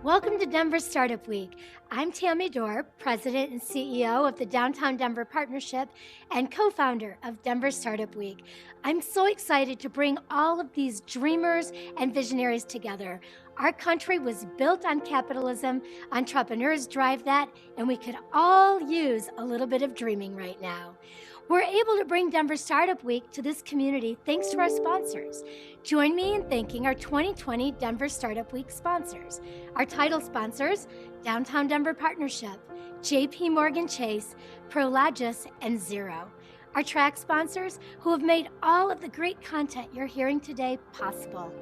Welcome to Denver Startup Week. I'm Tammy Dorr, President and CEO of the Downtown Denver Partnership and co-founder of Denver Startup Week. I'm so excited to bring all of these dreamers and visionaries together. Our country was built on capitalism, entrepreneurs drive that, and we could all use a little bit of dreaming right now. We're able to bring Denver Startup Week to this community thanks to our sponsors. Join me in thanking our 2020 Denver Startup Week sponsors. Our title sponsors, Downtown Denver Partnership, JP Morgan Chase, Prologis, and Zero. Our track sponsors who have made all of the great content you're hearing today possible.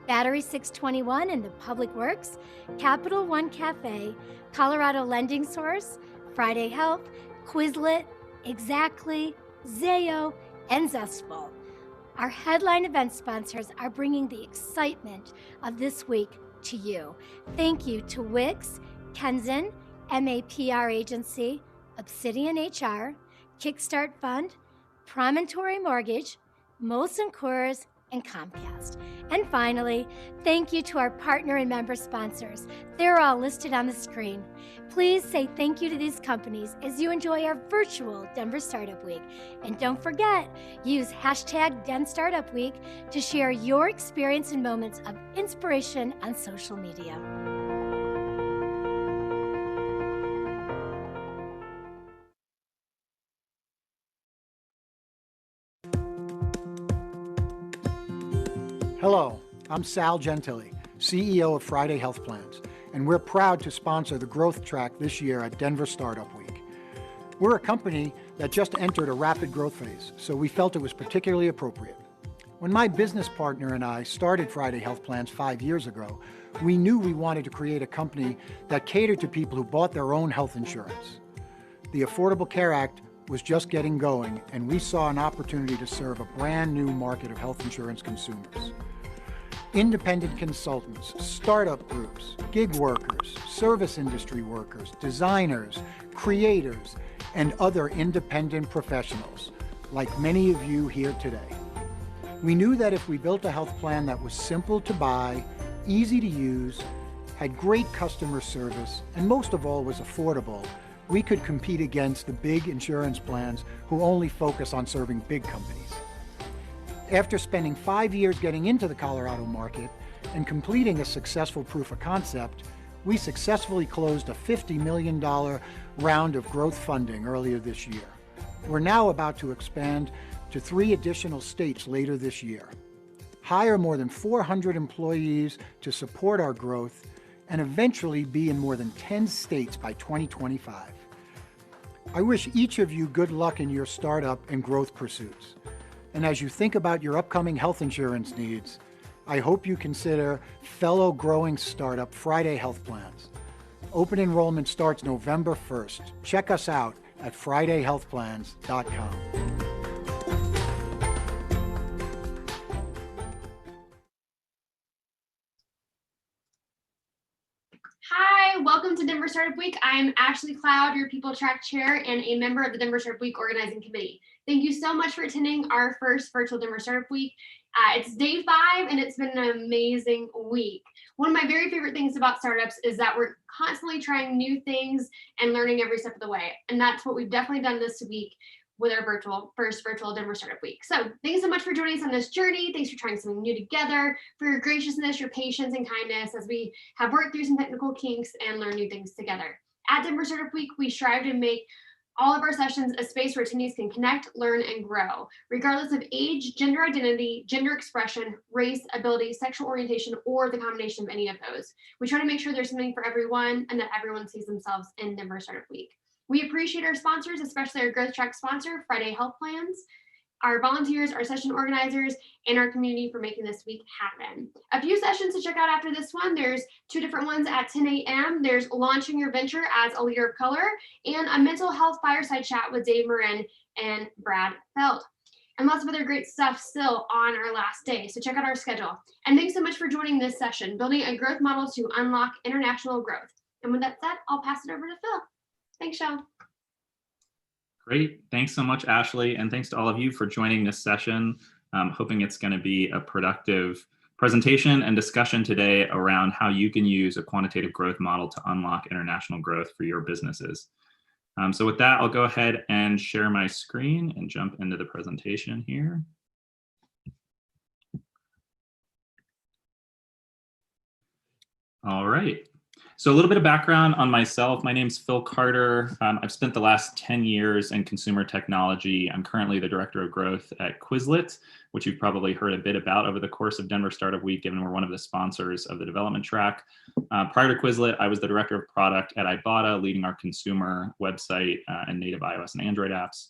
Battery 621 and the Public Works, Capital One Cafe, Colorado Lending Source, Friday Health, Quizlet, Exactly, Zayo, and Zestful. Our headline event sponsors are bringing the excitement of this week to you. Thank you to Wix, Kenzen, MAPR Agency, Obsidian HR, Kickstart Fund, Promontory Mortgage, Molson Coors, and Comcast. And finally, thank you to our partner and member sponsors. They're all listed on the screen. Please say thank you to these companies as you enjoy our virtual Denver Startup Week. And don't forget, use hashtag DenStartupWeek to share your experience and moments of inspiration on social media. Hello, I'm Sal Gentili, CEO of Friday Health Plans, and we're proud to sponsor the growth track this year at Denver Startup Week. We're a company that just entered a rapid growth phase, so we felt it was particularly appropriate. When my business partner and I started Friday Health Plans 5 years ago, we knew we wanted to create a company that catered to people who bought their own health insurance. The Affordable Care Act was just getting going, and we saw an opportunity to serve a brand new market of health insurance consumers. Independent consultants, startup groups, gig workers, service industry workers, designers, creators, and other independent professionals, like many of you here today. We knew that if we built a health plan that was simple to buy, easy to use, had great customer service, and most of all was affordable, we could compete against the big insurance plans who only focus on serving big companies. After spending 5 years getting into the Colorado market and completing a successful proof of concept, we successfully closed a $50 million round of growth funding earlier this year. We're now about to expand to 3 additional states later this year, hire more than 400 employees to support our growth, and eventually be in more than 10 states by 2025. I wish each of you good luck in your startup and growth pursuits. And as you think about your upcoming health insurance needs, I hope you consider fellow growing startup Friday Health Plans. Open enrollment starts November 1st. Check us out at fridayhealthplans.com. Hi, welcome to Denver Startup Week. I'm Ashley Cloud, your People Track Chair and a member of the Denver Startup Week Organizing Committee. Thank you so much for attending our first virtual Denver Startup Week. It's day 5 and it's been an amazing week. One of my very favorite things about startups is that we're constantly trying new things and learning every step of the way. And that's what we've definitely done this week with our first virtual Denver Startup Week. So thanks so much for joining us on this journey. Thanks for trying something new together, for your graciousness, your patience, and kindness as we have worked through some technical kinks and learn new things together. At Denver Startup Week, we strive to make all of our sessions a space where attendees can connect, learn, and grow, regardless of age, gender identity, gender expression, race, ability, sexual orientation, or the combination of any of those. We try to make sure there's something for everyone and that everyone sees themselves in Denver Startup Week. We appreciate our sponsors, especially our Growth Track sponsor, Friday Health Plans, our volunteers, our session organizers, and our community for making this week happen. A few sessions to check out after this one. There's 2 different ones at 10 a.m. There's Launching Your Venture as a Leader of Color and a mental health fireside chat with Dave Marin and Brad Feld. And lots of other great stuff still on our last day. So check out our schedule. And thanks so much for joining this session, Building a Growth Model to Unlock International Growth. And with that said, I'll pass it over to Phil. Thanks, Sean. Great. Thanks so much, Ashley. And thanks to all of you for joining this session. Hoping it's going to be a productive presentation and discussion today around how you can use a quantitative growth model to unlock international growth for your businesses. So with that, I'll go ahead and share my screen and jump into the presentation here. All right. So a little bit of background on myself. My name's Phil Carter. I've spent the last 10 years in consumer technology. I'm currently the Director of Growth at Quizlet, which you've probably heard a bit about over the course of Denver Startup Week, given we're one of the sponsors of the development track. Prior to Quizlet, I was the Director of Product at Ibotta, leading our consumer website and native iOS and Android apps.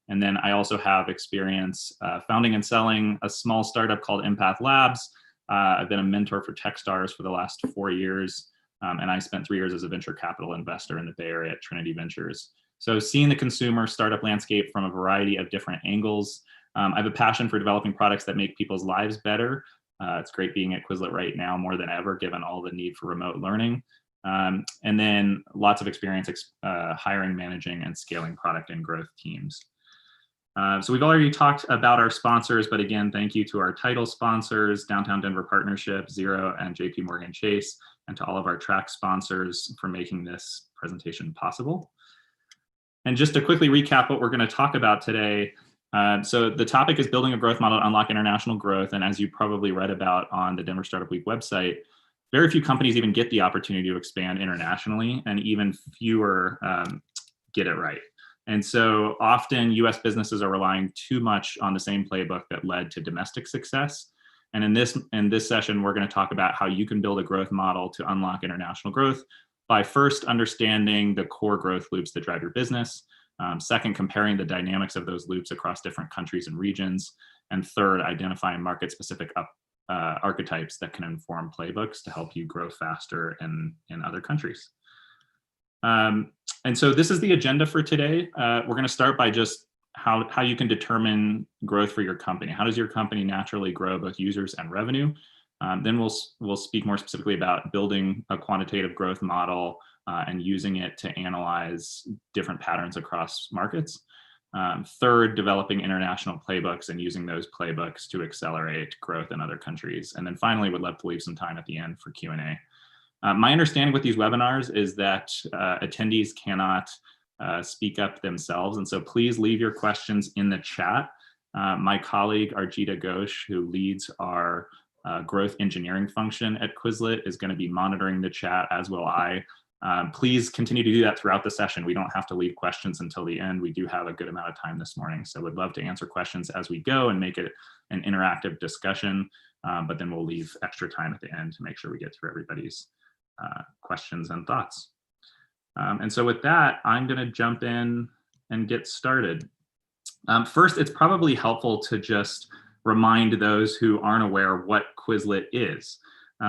And then I also have experience founding and selling a small startup called Empath Labs. I've been a mentor for Techstars for the last 4 years. And I spent 3 years as a venture capital investor in the Bay Area at Trinity Ventures. So seeing the consumer startup landscape from a variety of different angles. I have a passion for developing products that make people's lives better. It's great being at Quizlet right now more than ever, given all the need for remote learning. And then lots of experience hiring, managing, and scaling product and growth teams. So we've already talked about our sponsors, but again, thank you to our title sponsors, Downtown Denver Partnership, Xero, and JP Morgan Chase, and to all of our track sponsors for making this presentation possible. And just to quickly recap what we're going to talk about today. So the topic is building a growth model to unlock international growth. And as you probably read about on the Denver Startup Week website, very few companies even get the opportunity to expand internationally, and even fewer get it right. And so often US businesses are relying too much on the same playbook that led to domestic success. And in this session, we're going to talk about how you can build a growth model to unlock international growth by first understanding the core growth loops that drive your business. Second, comparing the dynamics of those loops across different countries and regions. And third, identifying market-specific archetypes that can inform playbooks to help you grow faster in other countries. And so this is the agenda for today. We're going to start by just how you can determine growth for your company. How does your company naturally grow both users and revenue? Then we'll speak more specifically about building a quantitative growth model and using it to analyze different patterns across markets. Third, developing international playbooks and using those playbooks to accelerate growth in other countries. And then finally, we'd love to leave some time at the end for Q&A. My understanding with these webinars is that attendees cannot speak up themselves. And so please leave your questions in the chat. My colleague, Arjita Ghosh, who leads our growth engineering function at Quizlet, is going to be monitoring the chat, as will I. Please continue to do that throughout the session. We don't have to leave questions until the end. We do have a good amount of time this morning. So we'd love to answer questions as we go and make it an interactive discussion. But then we'll leave extra time at the end to make sure we get through everybody's questions and thoughts. And so with that, I'm going to jump in and get started. First, it's probably helpful to just remind those who aren't aware what Quizlet is.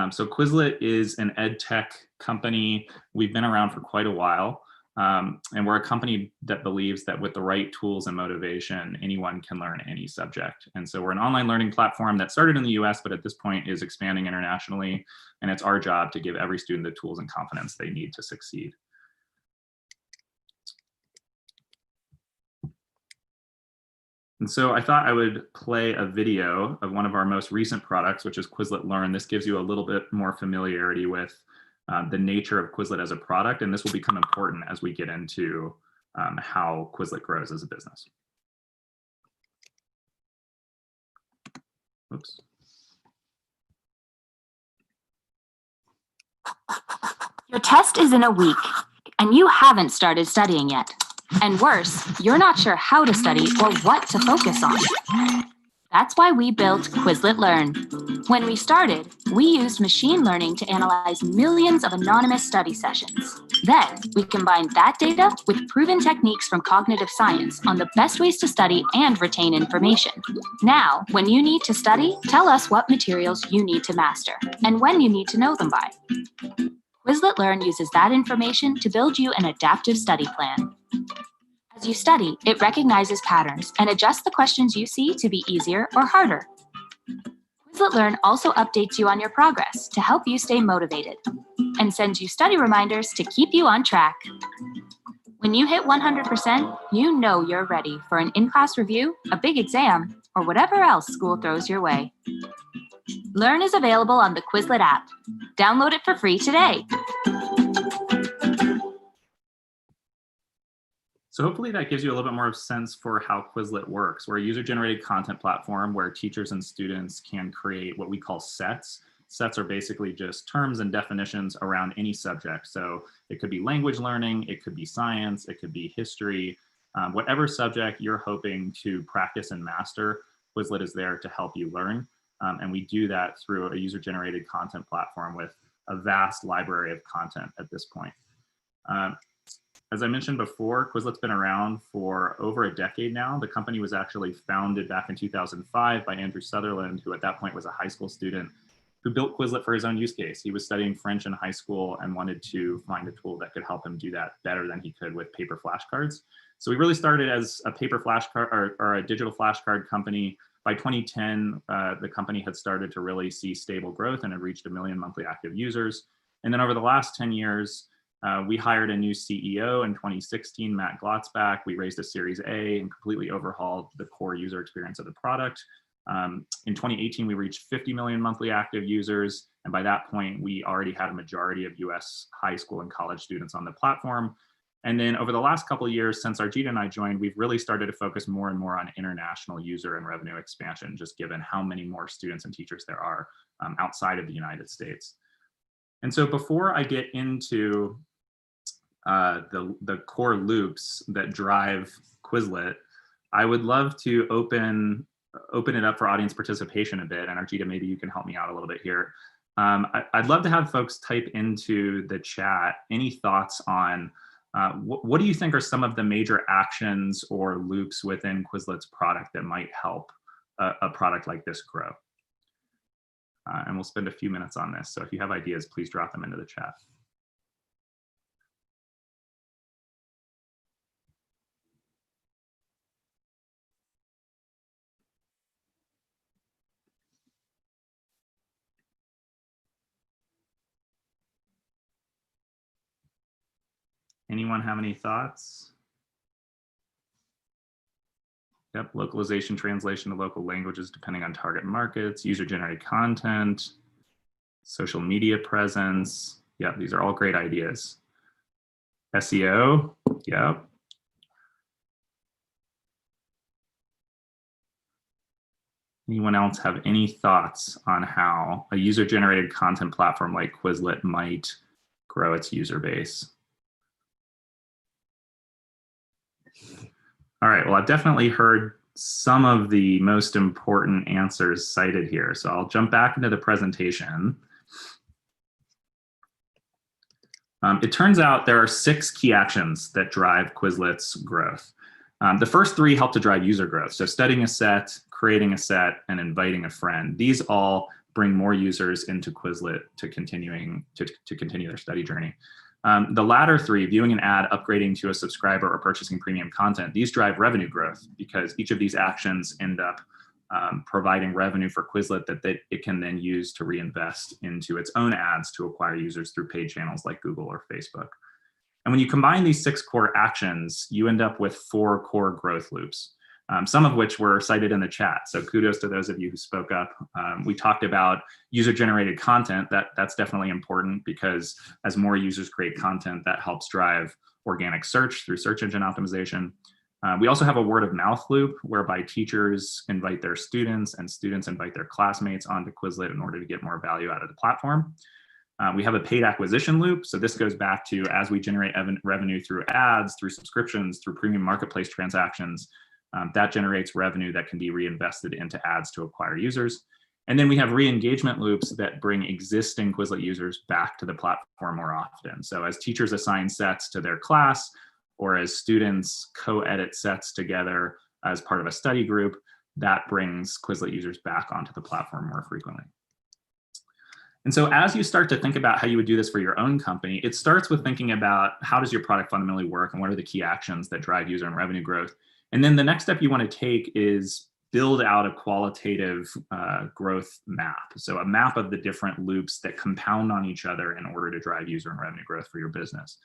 So Quizlet is an ed tech company. We've been around for quite a while. And we're a company that believes that with the right tools and motivation, anyone can learn any subject. And so we're an online learning platform that started in the US, but at this point is expanding internationally. And it's our job to give every student the tools and confidence they need to succeed. And so I thought I would play a video of one of our most recent products, which is Quizlet Learn. This gives you a little bit more familiarity with the nature of Quizlet as a product, and this will become important as we get into how Quizlet grows as a business. Oops. Your test is in a week, and you haven't started studying yet. And worse, you're not sure how to study or what to focus on. That's why we built Quizlet Learn. When we started, we used machine learning to analyze millions of anonymous study sessions. Then, we combined that data with proven techniques from cognitive science on the best ways to study and retain information. Now, when you need to study, tell us what materials you need to master and when you need to know them by. Quizlet Learn uses that information to build you an adaptive study plan. As you study, it recognizes patterns and adjusts the questions you see to be easier or harder. Quizlet Learn also updates you on your progress to help you stay motivated and sends you study reminders to keep you on track. When you hit 100%, you know you're ready for an in-class review, a big exam, or whatever else school throws your way. Learn is available on the Quizlet app. Download it for free today. So hopefully that gives you a little bit more of a sense for how Quizlet works. We're a user-generated content platform where teachers and students can create what we call sets. Sets are basically just terms and definitions around any subject. So it could be language learning, it could be science, it could be history, whatever subject you're hoping to practice and master, Quizlet is there to help you learn. And we do that through a user-generated content platform with a vast library of content at this point. As I mentioned before, Quizlet's been around for over a decade now. The company was actually founded back in 2005 by Andrew Sutherland, who at that point was a high school student who built Quizlet for his own use case. He was studying French in high school and wanted to find a tool that could help him do that better than he could with paper flashcards. So we really started as a paper flashcard or a digital flashcard company. By 2010, the company had started to really see stable growth and had reached 1 million monthly active users. And then over the last 10 years, we hired a new CEO in 2016, Matt Glotzback. We raised a Series A and completely overhauled the core user experience of the product. In 2018, we reached 50 million monthly active users. And by that point, we already had a majority of US high school and college students on the platform. And then over the last couple of years, since Arjita and I joined, we've really started to focus more and more on international user and revenue expansion, just given how many more students and teachers there are outside of the United States. And so before I get into the core loops that drive Quizlet, I would love to open it up for audience participation a bit. And Arjita, maybe you can help me out a little bit here. I'd love to have folks type into the chat any thoughts on what do you think are some of the major actions or loops within Quizlet's product that might help a product like this grow? And we'll spend a few minutes on this. So if you have ideas, please drop them into the chat. Anyone have any thoughts? Yep, localization, translation to local languages depending on target markets, user-generated content, social media presence. Yep, these are all great ideas. SEO, yep. Anyone else have any thoughts on how a user-generated content platform like Quizlet might grow its user base? All right, well, I've definitely heard some of the most important answers cited here. So I'll jump back into the presentation. It turns out there are 6 key actions that drive Quizlet's growth. The first 3 help to drive user growth. So studying a set, creating a set, and inviting a friend. These all bring more users into Quizlet to continue their study journey. The latter 3, viewing an ad, upgrading to a subscriber, or purchasing premium content, these drive revenue growth because each of these actions end up providing revenue for Quizlet that it can then use to reinvest into its own ads to acquire users through paid channels like Google or Facebook. And when you combine these 6 core actions, you end up with 4 core growth loops, some of which were cited in the chat. So kudos to those of you who spoke up. We talked about user-generated content. That's definitely important because as more users create content, that helps drive organic search through search engine optimization. We also have a word of mouth loop whereby teachers invite their students and students invite their classmates onto Quizlet in order to get more value out of the platform. We have a paid acquisition loop. So this goes back to as we generate revenue through ads, through subscriptions, through premium marketplace transactions, that generates revenue that can be reinvested into ads to acquire users. And then we have re-engagement loops that bring existing Quizlet users back to the platform more often. So as teachers assign sets to their class, or as students co-edit sets together as part of a study group, that brings Quizlet users back onto the platform more frequently. And so as you start to think about how you would do this for your own company, it starts with thinking about how does your product fundamentally work and what are the key actions that drive user and revenue growth. And then the next step you want to take is build out a qualitative growth map. So a map of the different loops that compound on each other in order to drive user and revenue growth for your business.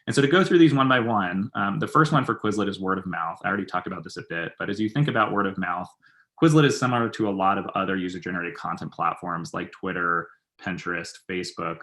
And so to go through these one by one, the first one for Quizlet is word of mouth. I already talked about this a bit, but as you think about word of mouth, Quizlet is similar to a lot of other user-generated content platforms like Twitter, Pinterest, Facebook,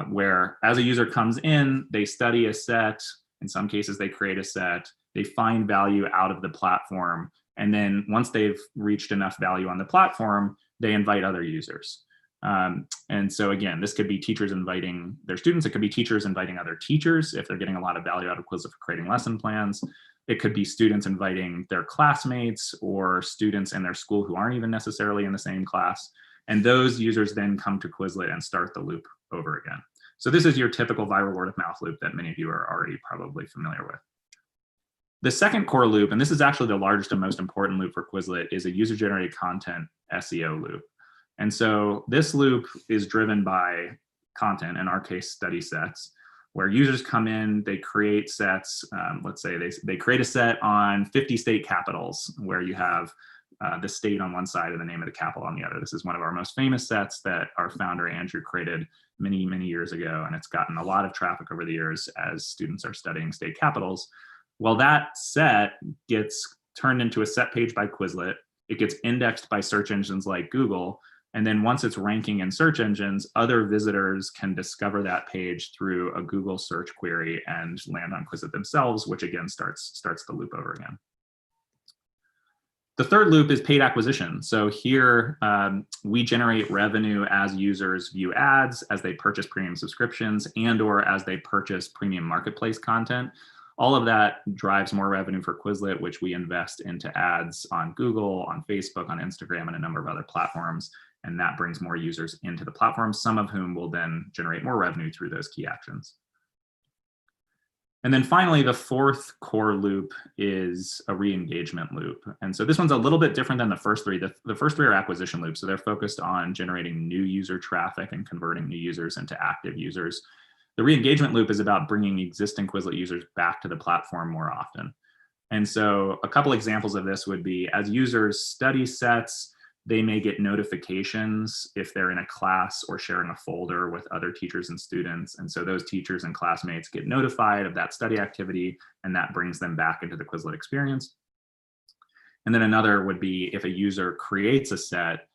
where as a user comes in, they study a set. In some cases, they create a set. They find value out of the platform. And then once they've reached enough value on the platform, they invite other users. And so again, this could be teachers inviting their students. It could be teachers inviting other teachers if they're getting a lot of value out of Quizlet for creating lesson plans. It could be students inviting their classmates or students in their school who aren't even necessarily in the same class. And those users then come to Quizlet and start the loop over again. So this is your typical viral word of mouth loop that many of you are already probably familiar with. The second core loop, and this is actually the largest and most important loop for Quizlet, is a user-generated content SEO loop. And so this loop is driven by content, in our case, study sets, where users come in, they create sets. Let's say they create a set on 50 state capitals, where you have the state on one side and the name of the capital on the other. This is one of our most famous sets that our founder, Andrew, created many, many years ago, and it's gotten a lot of traffic over the years as students are studying state capitals. Well, that set gets turned into a set page by Quizlet. It gets indexed by search engines like Google. And then once it's ranking in search engines, other visitors can discover that page through a Google search query and land on Quizlet themselves, which again starts the loop over again. The third loop is paid acquisition. So here we generate revenue as users view ads, as they purchase premium subscriptions, and or as they purchase premium marketplace content. All of that drives more revenue for Quizlet, which we invest into ads on Google, on Facebook, on Instagram, and a number of other platforms. And that brings more users into the platform, some of whom will then generate more revenue through those key actions. And then finally, the fourth core loop is a re-engagement loop. And so this one's a little bit different than the first three. The first three are acquisition loops. So they're focused on generating new user traffic and converting new users into active users. The re-engagement loop is about bringing existing Quizlet users back to the platform more often. And so a couple examples of this would be, as users study sets, they may get notifications if they're in a class or sharing a folder with other teachers and students. And so those teachers and classmates get notified of that study activity, and that brings them back into the Quizlet experience. And then another would be if a user creates a set,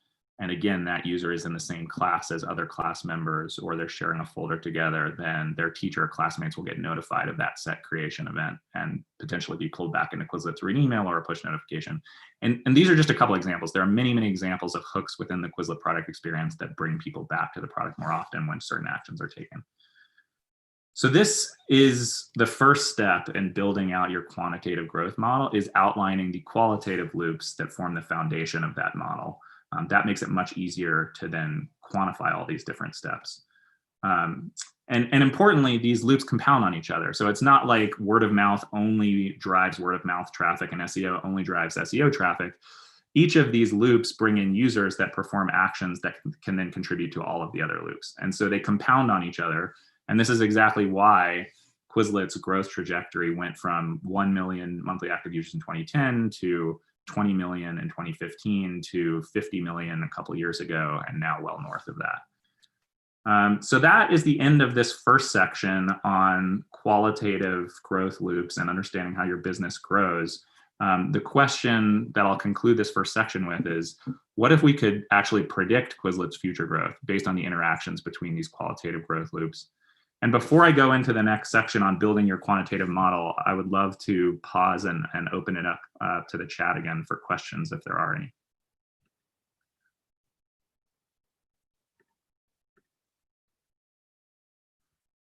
and again, that user is in the same class as other class members, or they're sharing a folder together, then their teacher or classmates will get notified of that set creation event and potentially be pulled back into Quizlet through an email or a push notification. And these are just a couple examples. There are many, many examples of hooks within the Quizlet product experience that bring people back to the product more often when certain actions are taken. So this is the first step in building out your quantitative growth model, is outlining the qualitative loops that form the foundation of that model. That makes it much easier to then quantify all these different steps. And importantly, these loops compound on each other. So it's not like word of mouth only drives word of mouth traffic and SEO only drives SEO traffic. Each of these loops bring in users that perform actions that can then contribute to all of the other loops. And so they compound on each other. And this is exactly why Quizlet's growth trajectory went from 1 million monthly active users in 2010 to 20 million in 2015 to 50 million a couple years ago, and now well north of that. So that is the end of this first section on qualitative growth loops and understanding how your business grows. The question that I'll conclude this first section with is, what if we could actually predict Quizlet's future growth based on the interactions between these qualitative growth loops? And before I go into the next section on building your quantitative model, I would love to pause and open it up to the chat again for questions if there are any.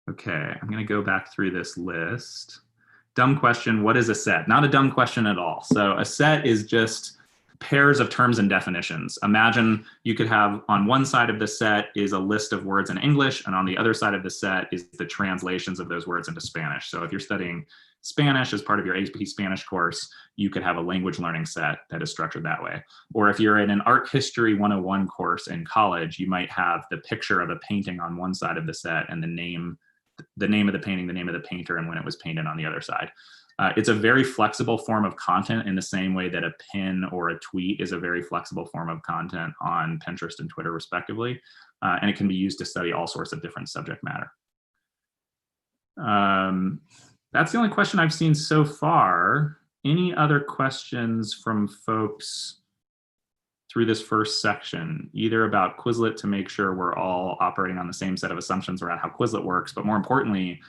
Okay, I'm going to go back through this list. Dumb question, what is a set? Not a dumb question at all. So a set is just pairs of terms and definitions. Imagine you could have on one side of the set is a list of words in English, and on the other side of the set is the translations of those words into Spanish. So if you're studying Spanish as part of your AP Spanish course, you could have a language learning set that is structured that way. Or if you're in an Art History 101 course in college, you might have the picture of a painting on one side of the set and the name of the painting, the name of the painter, and when it was painted on the other side. It's a very flexible form of content in the same way that a pin or a tweet is a very flexible form of content on Pinterest and Twitter, respectively. And it can be used to study all sorts of different subject matter. That's the only question I've seen so far. Any other questions from folks through this first section, either about Quizlet to make sure we're all operating on the same set of assumptions around how Quizlet works, but more importantly,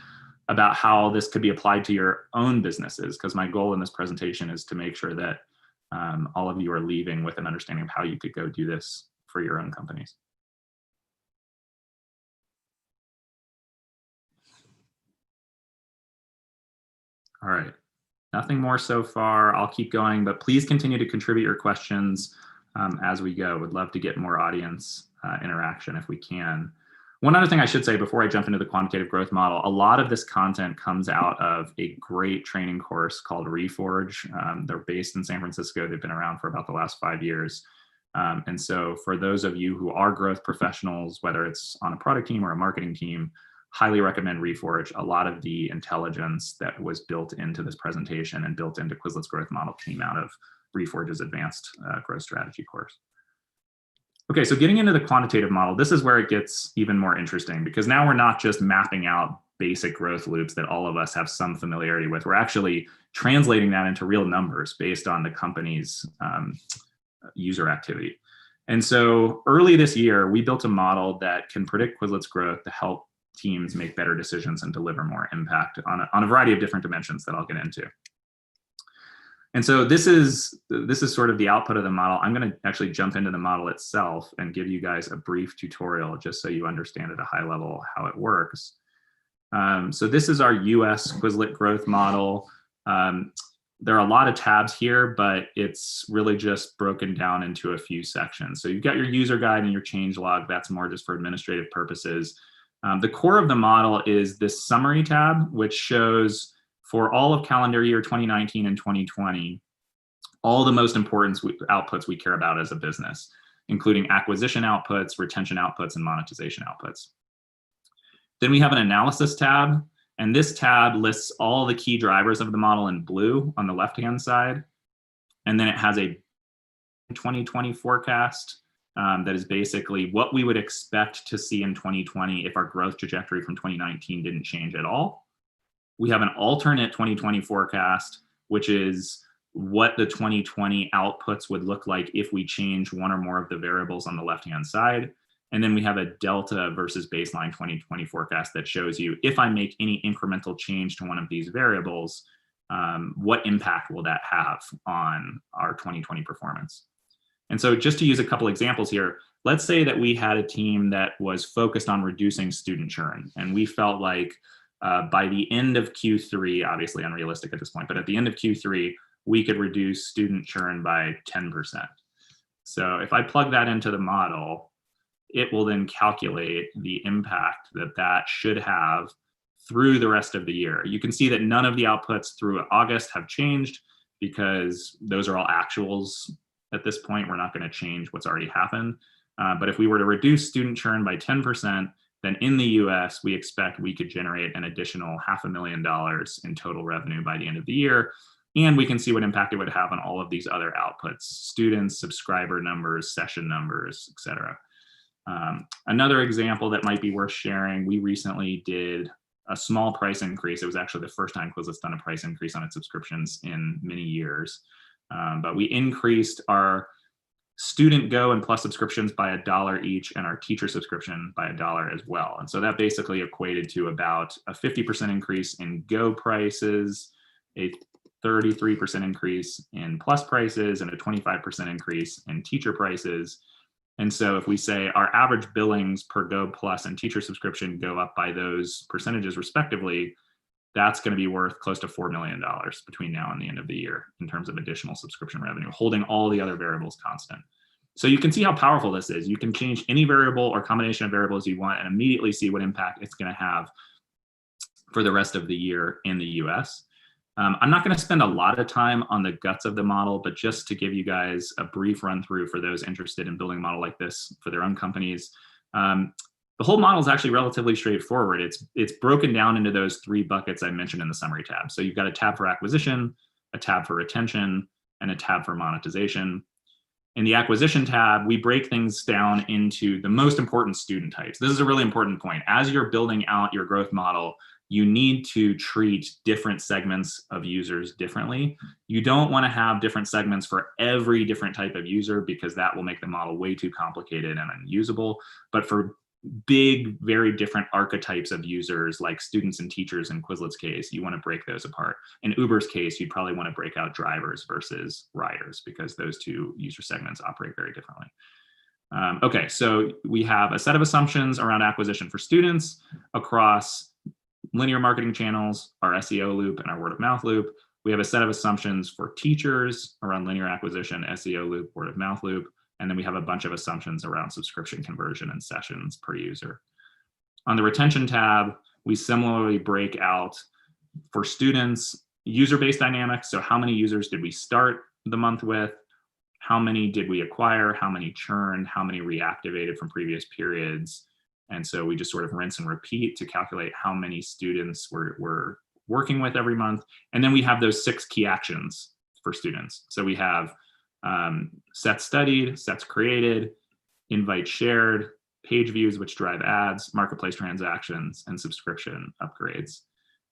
about how this could be applied to your own businesses, because my goal in this presentation is to make sure that all of you are leaving with an understanding of how you could go do this for your own companies. All right, nothing more so far. I'll keep going, but please continue to contribute your questions as we go. Would love to get more audience interaction if we can. One other thing I should say before I jump into the quantitative growth model, a lot of this content comes out of a great training course called Reforge. They're based in San Francisco. They've been around for about the last 5 years. And so for those of you who are growth professionals, whether it's on a product team or a marketing team, highly recommend Reforge. A lot of the intelligence that was built into this presentation and built into Quizlet's growth model came out of Reforge's advanced growth strategy course. Okay, so getting into the quantitative model, this is where it gets even more interesting, because now we're not just mapping out basic growth loops that all of us have some familiarity with. We're actually translating that into real numbers based on the company's user activity. And so early this year, we built a model that can predict Quizlet's growth to help teams make better decisions and deliver more impact on a variety of different dimensions that I'll get into. And so this is sort of the output of the model. I'm going to actually jump into the model itself and give you guys a brief tutorial just so you understand at a high level how it works. So this is our US Quizlet growth model. There are a lot of tabs here, but it's really just broken down into a few sections. So you've got your user guide and your change log. That's more just for administrative purposes. The core of the model is this summary tab, which shows for all of calendar year 2019 and 2020, all the most important outputs we care about as a business, including acquisition outputs, retention outputs, and monetization outputs. Then we have an analysis tab, and this tab lists all the key drivers of the model in blue on the left-hand side. And then it has a 2020 forecast that is basically what we would expect to see in 2020 if our growth trajectory from 2019 didn't change at all. We have an alternate 2020 forecast, which is what the 2020 outputs would look like if we change one or more of the variables on the left-hand side. And then we have a delta versus baseline 2020 forecast that shows you if I make any incremental change to one of these variables, what impact will that have on our 2020 performance? And so just to use a couple examples here, let's say that we had a team that was focused on reducing student churn, and we felt like by the end of Q3, obviously unrealistic at this point, but at the end of Q3, we could reduce student churn by 10%. So if I plug that into the model, it will then calculate the impact that that should have through the rest of the year. You can see that none of the outputs through August have changed because those are all actuals at this point. We're not going to change what's already happened. But if we were to reduce student churn by 10%, then in the US, we expect we could generate an additional $500,000 in total revenue by the end of the year. And we can see what impact it would have on all of these other outputs: students, subscriber numbers, session numbers, et cetera. Another example that might be worth sharing, we recently did a small price increase. It was actually the first time Quizlet's done a price increase on its subscriptions in many years. But we increased our student Go and Plus subscriptions by $1 each, and our teacher subscription by $1 as well. And so that basically equated to about a 50% increase in Go prices, a 33% increase in Plus prices, and a 25% increase in teacher prices. And so if we say our average billings per Go Plus and teacher subscription go up by those percentages respectively, that's going to be worth close to $4 million between now and the end of the year in terms of additional subscription revenue, holding all the other variables constant. So you can see how powerful this is. You can change any variable or combination of variables you want and immediately see what impact it's going to have for the rest of the year in the US. I'm not going to spend a lot of time on the guts of the model, but just to give you guys a brief run through for those interested in building a model like this for their own companies. The whole model is actually relatively straightforward. It's broken down into those 3 buckets I mentioned in the summary tab. So you've got a tab for acquisition, a tab for retention, and a tab for monetization. In the acquisition tab, we break things down into the most important student types. This is a really important point. As you're building out your growth model, you need to treat different segments of users differently. You don't want to have different segments for every different type of user, because that will make the model way too complicated and unusable. But for big, very different archetypes of users, like students and teachers in Quizlet's case, you want to break those apart. In Uber's case, you'd probably want to break out drivers versus riders, because those two user segments operate very differently. Okay, so we have a set of assumptions around acquisition for students across linear marketing channels, our SEO loop, and our word of mouth loop. We have a set of assumptions for teachers around linear acquisition, SEO loop, word of mouth loop. And then we have a bunch of assumptions around subscription conversion and sessions per user. On the retention tab, we similarly break out for students user-based dynamics. So how many users did we start the month with? How many did we acquire? How many churned? How many reactivated from previous periods? And so we just sort of rinse and repeat to calculate how many students we're working with every month. And then we have those 6 key actions for students. So we have sets studied, sets created, invite shared, page views, which drive ads, marketplace transactions, and subscription upgrades.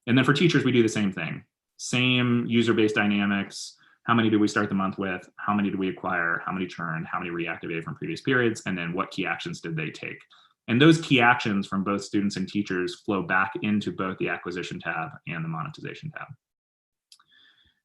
And then for teachers, we do the same thing. Same user-based dynamics. How many do we start the month with? How many do we acquire? How many churned? How many reactivated from previous periods? And then what key actions did they take? And those key actions from both students and teachers flow back into both the acquisition tab and the monetization tab.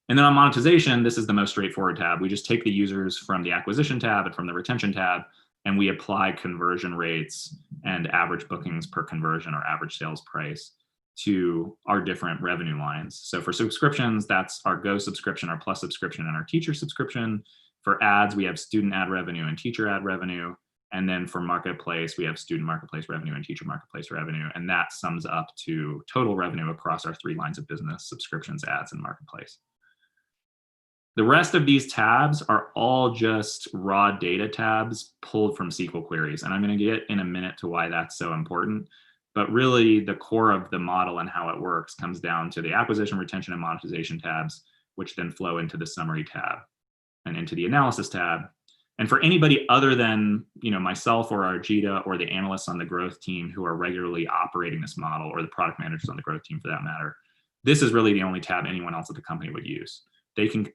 And then on monetization, this is the most straightforward tab. We just take the users from the acquisition tab and from the retention tab, and we apply conversion rates and average bookings per conversion or average sales price to our different revenue lines. So for subscriptions, that's our Go subscription, our Plus subscription, and our teacher subscription. For ads, we have student ad revenue and teacher ad revenue. And then for marketplace, we have student marketplace revenue and teacher marketplace revenue. And that sums up to total revenue across our 3 lines of business: subscriptions, ads, and marketplace. The rest of these tabs are all just raw data tabs pulled from SQL queries. And I'm going to get in a minute to why that's so important. But really, the core of the model and how it works comes down to the acquisition, retention, and monetization tabs, which then flow into the summary tab and into the analysis tab. And for anybody other than myself or Arjita or the analysts on the growth team who are regularly operating this model, or the product managers on the growth team for that matter, this is really the only tab anyone else at the company would use.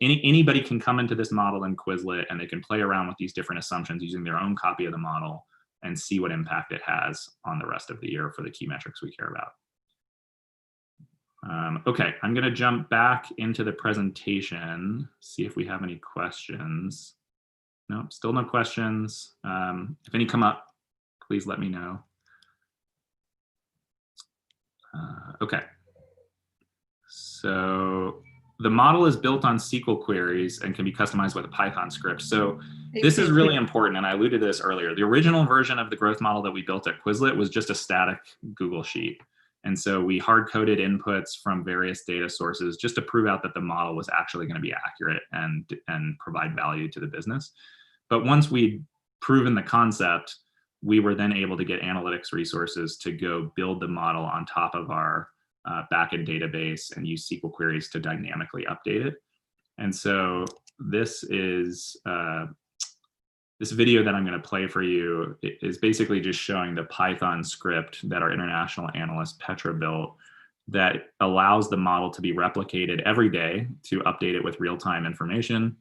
Anybody can come into this model in Quizlet, and they can play around with these different assumptions using their own copy of the model and see what impact it has on the rest of the year for the key metrics we care about. Okay, I'm going to jump back into the presentation, see if we have any questions. No, still no questions. If any come up, please let me know. Okay. So the model is built on SQL queries and can be customized with a Python script. So this is really important, and I alluded to this earlier. The original version of the growth model that we built at Quizlet was just a static Google sheet. And so we hard-coded inputs from various data sources just to prove out that the model was actually going to be accurate and provide value to the business. But once we'd proven the concept, we were then able to get analytics resources to go build the model on top of our backend database and use SQL queries to dynamically update it. And so this is this video that I'm going to play for you is basically just showing the Python script that our international analyst Petra built that allows the model to be replicated every day to update it with real-time information,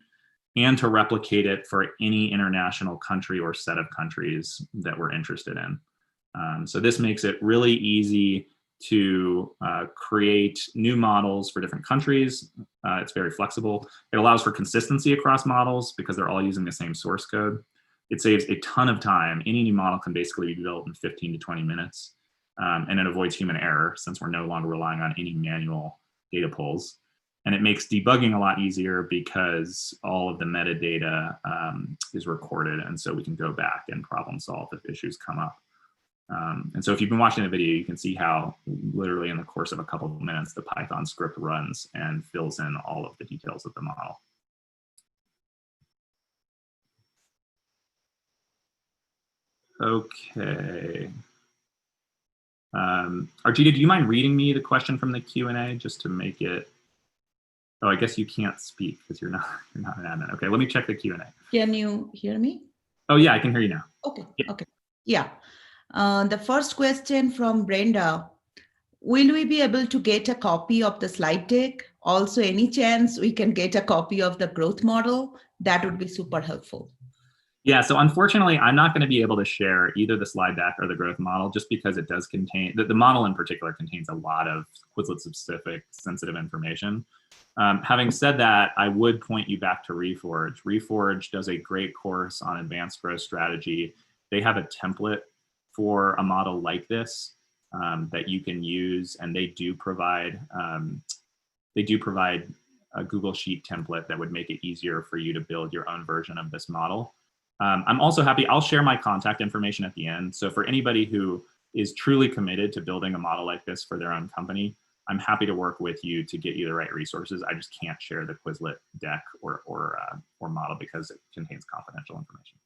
and to replicate it for any international country or set of countries that we're interested in. So this makes it really easy to create new models for different countries. It's very flexible. It allows for consistency across models because they're all using the same source code. It saves a ton of time. Any new model can basically be built in 15 to 20 minutes. And it avoids human error since we're no longer relying on any manual data pulls. And it makes debugging a lot easier because all of the metadata is recorded. And so we can go back and problem solve if issues come up. And so if you've been watching the video, you can see how literally in the course of a couple of minutes, the Python script runs and fills in all of the details of the model. Okay. Arjita, do you mind reading me the question from the Q&A just to make it? Oh, I guess you can't speak because you're not an admin. Okay, let me check the Q&A. Can you hear me? Oh yeah, I can hear you now. Okay. Yeah. Okay. Yeah. The first question from Brenda. will we be able to get a copy of the slide deck? Also, any chance we can get a copy of the growth model? That would be super helpful. Yeah, so unfortunately, I'm not going to be able to share either the slide deck or the growth model, just because it does contain, the model in particular contains a lot of Quizlet-specific sensitive information. Having said that, I would point you back to Reforge. Reforge does a great course on advanced growth strategy. They have a template for a model like this that you can use, and they do provide a Google Sheet template that would make it easier for you to build your own version of this model. I'm also happy, I'll share my contact information at the end. So for anybody who is truly committed to building a model like this for their own company, I'm happy to work with you to get you the right resources. I just can't share the Quizlet deck or model because it contains confidential information.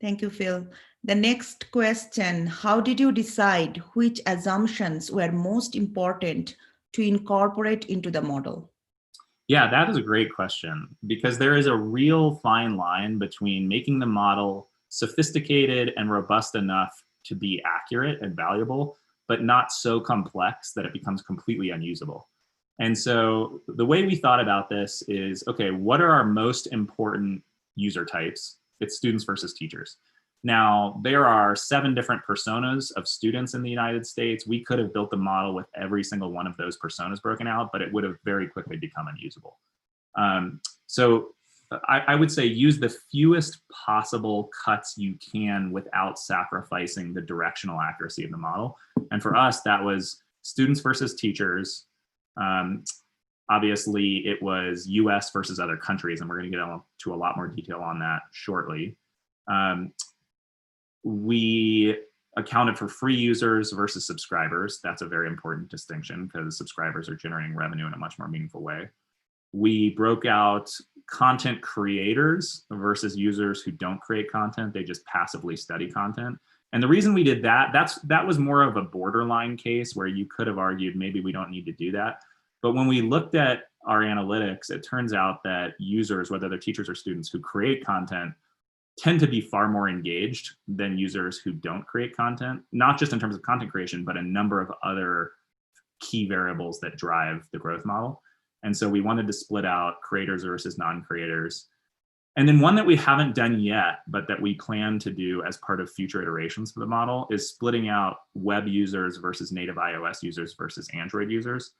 Thank you, Phil. The next question, how did you decide which assumptions were most important to incorporate into the model? Yeah, that is a great question, because there is a real fine line between making the model sophisticated and robust enough to be accurate and valuable, but not so complex that it becomes completely unusable. And so the way we thought about this is, okay, what are our most important user types? It's students versus teachers. Now, there are 7 different personas of students in the United States. We could have built the model with every single one of those personas broken out, but it would have very quickly become unusable. So I would say use the fewest possible cuts you can without sacrificing the directional accuracy of the model. And for us, that was students versus teachers. Obviously, it was US versus other countries, and we're going to get into a lot more detail on that shortly. We accounted for free users versus subscribers. That's a very important distinction because subscribers are generating revenue in a much more meaningful way. We broke out content creators versus users who don't create content. They just passively study content. And the reason we did that, that was more of a borderline case where you could have argued maybe we don't need to do that. But when we looked at our analytics, it turns out that users, whether they're teachers or students who create content, tend to be far more engaged than users who don't create content, not just in terms of content creation, but a number of other key variables that drive the growth model. And so we wanted to split out creators versus non-creators. And then one that we haven't done yet, but that we plan to do as part of future iterations for the model, is splitting out web users versus native iOS users versus Android users.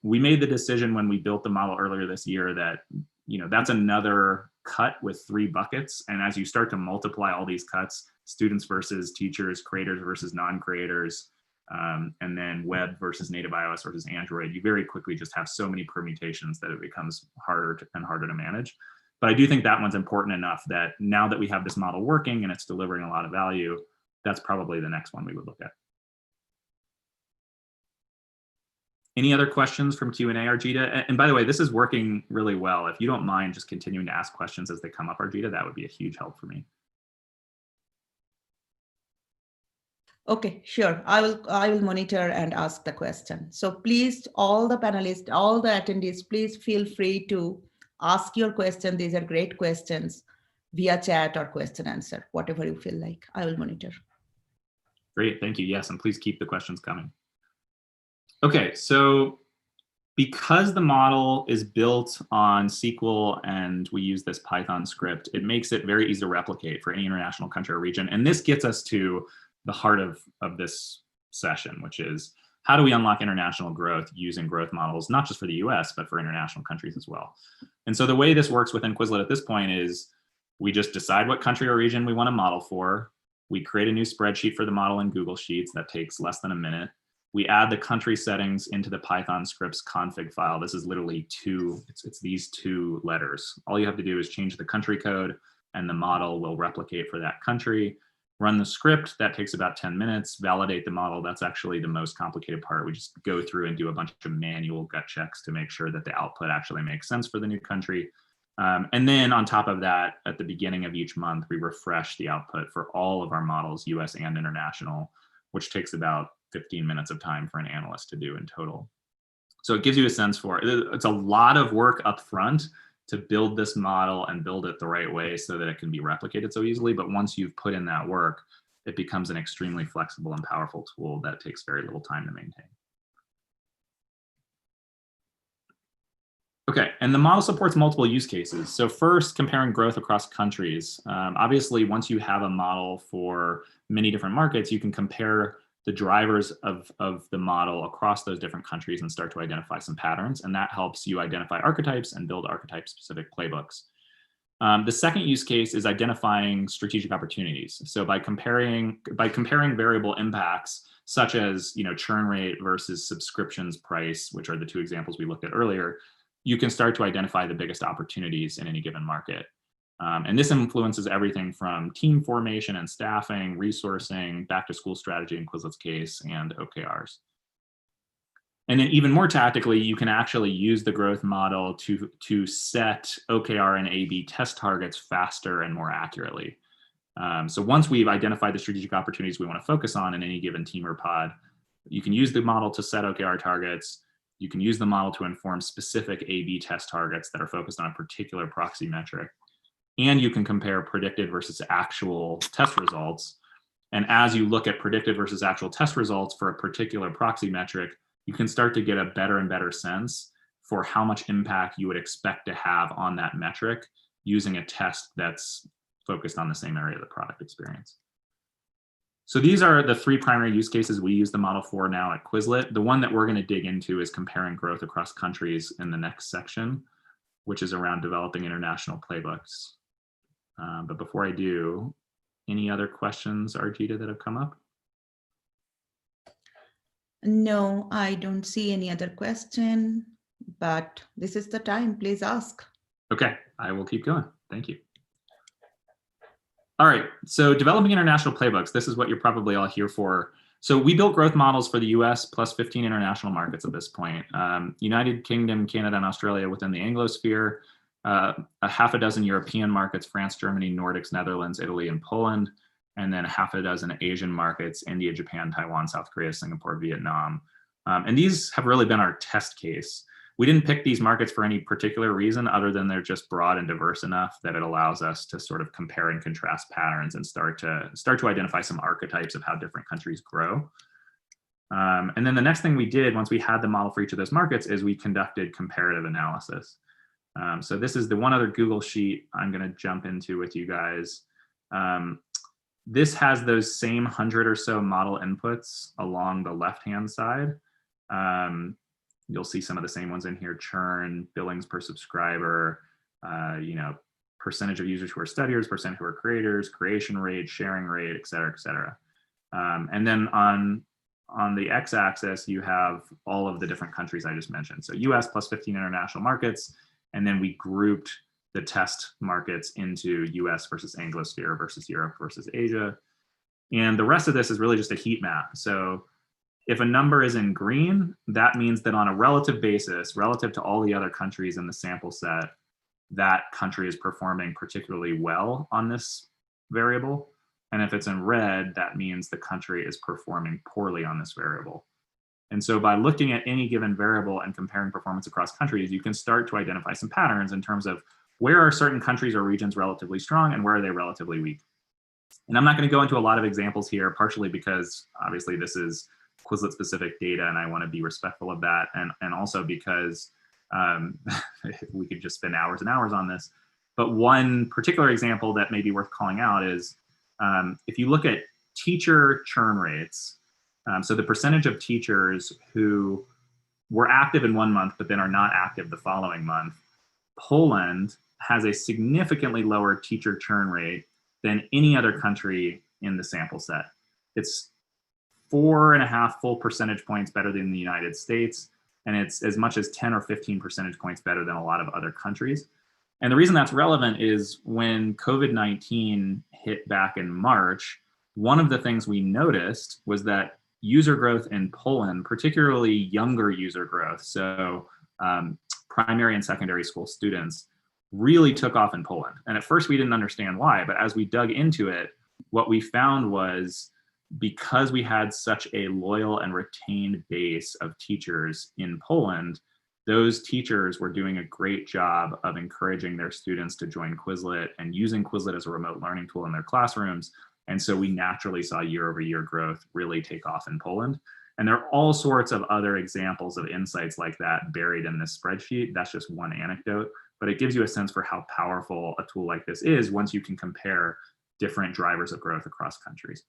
We made the decision when we built the model earlier this year that, you know, that's another cut with 3 buckets. And as you start to multiply all these cuts, students versus teachers, creators versus non-creators, and then web versus native iOS versus Android, you very quickly just have so many permutations that it becomes harder and harder to manage. But I do think that one's important enough that now that we have this model working and it's delivering a lot of value, that's probably the next one we would look at. Any other questions from Q&A, Arjita? And by the way, this is working really well. If you don't mind just continuing to ask questions as they come up, Arjita, that would be a huge help for me. Okay, sure. I will monitor and ask the question. So please, all the panelists, all the attendees, please feel free to ask your question. These are great questions via chat or question answer, whatever you feel like. I will monitor. Great, thank you. Yes, and please keep the questions coming. Okay, so because the model is built on SQL and we use this Python script, it makes it very easy to replicate for any international country or region. And this gets us to the heart of this session, which is how do we unlock international growth using growth models, not just for the US, but for international countries as well. And so the way this works within Quizlet at this point is we just decide what country or region we want to model for. We create a new spreadsheet for the model in Google Sheets that takes less than a minute. We add the country settings into the Python scripts config file. This is literally it's these 2 letters. All you have to do is change the country code and the model will replicate for that country. Run the script, that takes about 10 minutes. Validate the model, that's actually the most complicated part. We just go through and do a bunch of manual gut checks to make sure that the output actually makes sense for the new country. And then on top of that, at the beginning of each month, we refresh the output for all of our models, US and international, which takes about 15 minutes of time for an analyst to do in total. So it gives you a sense for it. It's a lot of work up front to build this model and build it the right way so that it can be replicated so easily. But once you've put in that work, it becomes an extremely flexible and powerful tool that takes very little time to maintain. Okay, and the model supports multiple use cases. So first, comparing growth across countries. Obviously, once you have a model for many different markets, you can compare the drivers of the model across those different countries and start to identify some patterns. And that helps you identify archetypes and build archetype-specific playbooks. The second use case is identifying strategic opportunities. So by comparing variable impacts, such as churn rate versus subscriptions price, which are the two examples we looked at earlier, you can start to identify the biggest opportunities in any given market. And this influences everything from team formation and staffing, resourcing, back to school strategy in Quizlet's case, and OKRs. And then even more tactically, you can actually use the growth model to set OKR and A/B test targets faster and more accurately. So once we've identified the strategic opportunities we want to focus on in any given team or pod, you can use the model to set OKR targets. You can use the model to inform specific A/B test targets that are focused on a particular proxy metric. And you can compare predicted versus actual test results. And as you look at predicted versus actual test results for a particular proxy metric, you can start to get a better and better sense for how much impact you would expect to have on that metric using a test that's focused on the same area of the product experience. So these are the three primary use cases we use the model for now at Quizlet. The one that we're going to dig into is comparing growth across countries in the next section, which is around developing international playbooks. But before I do, any other questions, Arjita, that have come up? No, I don't see any other question, but this is the time. Please ask. Okay, I will keep going. Thank you. All right, so developing international playbooks. This is what you're probably all here for. So we built growth models for the US plus 15 international markets at this point. United Kingdom, Canada, and Australia within the Anglosphere, a half a dozen European markets, France, Germany, Nordics, Netherlands, Italy, and Poland, and then a half a dozen Asian markets, India, Japan, Taiwan, South Korea, Singapore, Vietnam. And these have really been our test case. We didn't pick these markets for any particular reason other than they're just broad and diverse enough that it allows us to sort of compare and contrast patterns and start to identify some archetypes of how different countries grow. And then the next thing we did once we had the model for each of those markets is we conducted comparative analysis. So this is the one other Google sheet I'm going to jump into with you guys. This has those same 100 or so model inputs along the left-hand side. You'll see some of the same ones in here: churn, billings per subscriber, percentage of users who are studiers, percent who are creators, creation rate, sharing rate, et cetera, et cetera. And then on the x-axis, you have all of the different countries I just mentioned. So US plus 15 international markets. And then we grouped the test markets into US versus Anglosphere versus Europe versus Asia. And the rest of this is really just a heat map. So if a number is in green, that means that on a relative basis, relative to all the other countries in the sample set, that country is performing particularly well on this variable. And if it's in red, that means the country is performing poorly on this variable. And so by looking at any given variable and comparing performance across countries, you can start to identify some patterns in terms of where are certain countries or regions relatively strong and where are they relatively weak. And I'm not going to go into a lot of examples here, partially because obviously this is Quizlet specific data and I want to be respectful of that, and also because we could just spend hours and hours on this. But one particular example that may be worth calling out is if you look at teacher churn rates, so the percentage of teachers who were active in 1 month but then are not active the following month, Poland has a significantly lower teacher churn rate than any other country in the sample set. It's 4.5 full percentage points better than the United States, and it's as much as 10 or 15 percentage points better than a lot of other countries. And the reason that's relevant is when COVID-19 hit back in March, one of the things we noticed was that user growth in Poland, particularly younger user growth, so primary and secondary school students, really took off in Poland. And at first we didn't understand why, but as we dug into it, what we found was because we had such a loyal and retained base of teachers in Poland, those teachers were doing a great job of encouraging their students to join Quizlet and using Quizlet as a remote learning tool in their classrooms And so we naturally saw year-over-year growth really take off in Poland. And there are all sorts of other examples of insights like that buried in this spreadsheet. That's just one anecdote, but it gives you a sense for how powerful a tool like this is once you can compare different drivers of growth across countries.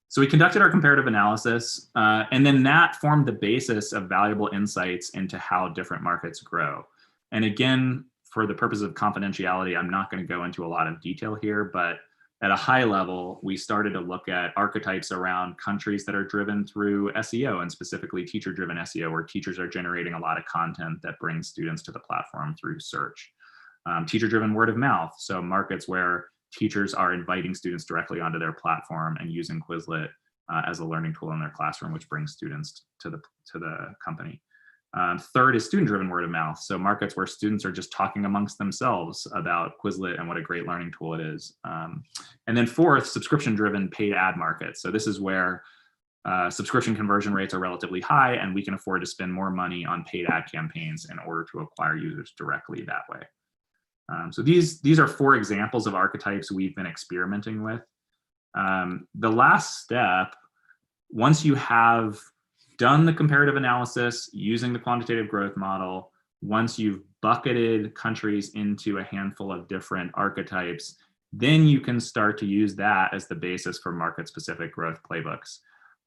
So we conducted our comparative analysis, and then that formed the basis of valuable insights into how different markets grow. And again, for the purpose of confidentiality, I'm not going to go into a lot of detail here, but at a high level, we started to look at archetypes around countries that are driven through SEO, and specifically teacher-driven SEO, where teachers are generating a lot of content that brings students to the platform through search. Teacher-driven word of mouth, so markets where teachers are inviting students directly onto their platform and using Quizlet as a learning tool in their classroom, which brings students to the company. Third is student-driven word of mouth, so markets where students are just talking amongst themselves about Quizlet and what a great learning tool it is. And then fourth, subscription-driven paid ad markets. So this is where subscription conversion rates are relatively high, and we can afford to spend more money on paid ad campaigns in order to acquire users directly that way. So these are 4 examples of archetypes we've been experimenting with. The last step, once you have done the comparative analysis using the quantitative growth model, once you've bucketed countries into a handful of different archetypes, then you can start to use that as the basis for market-specific growth playbooks.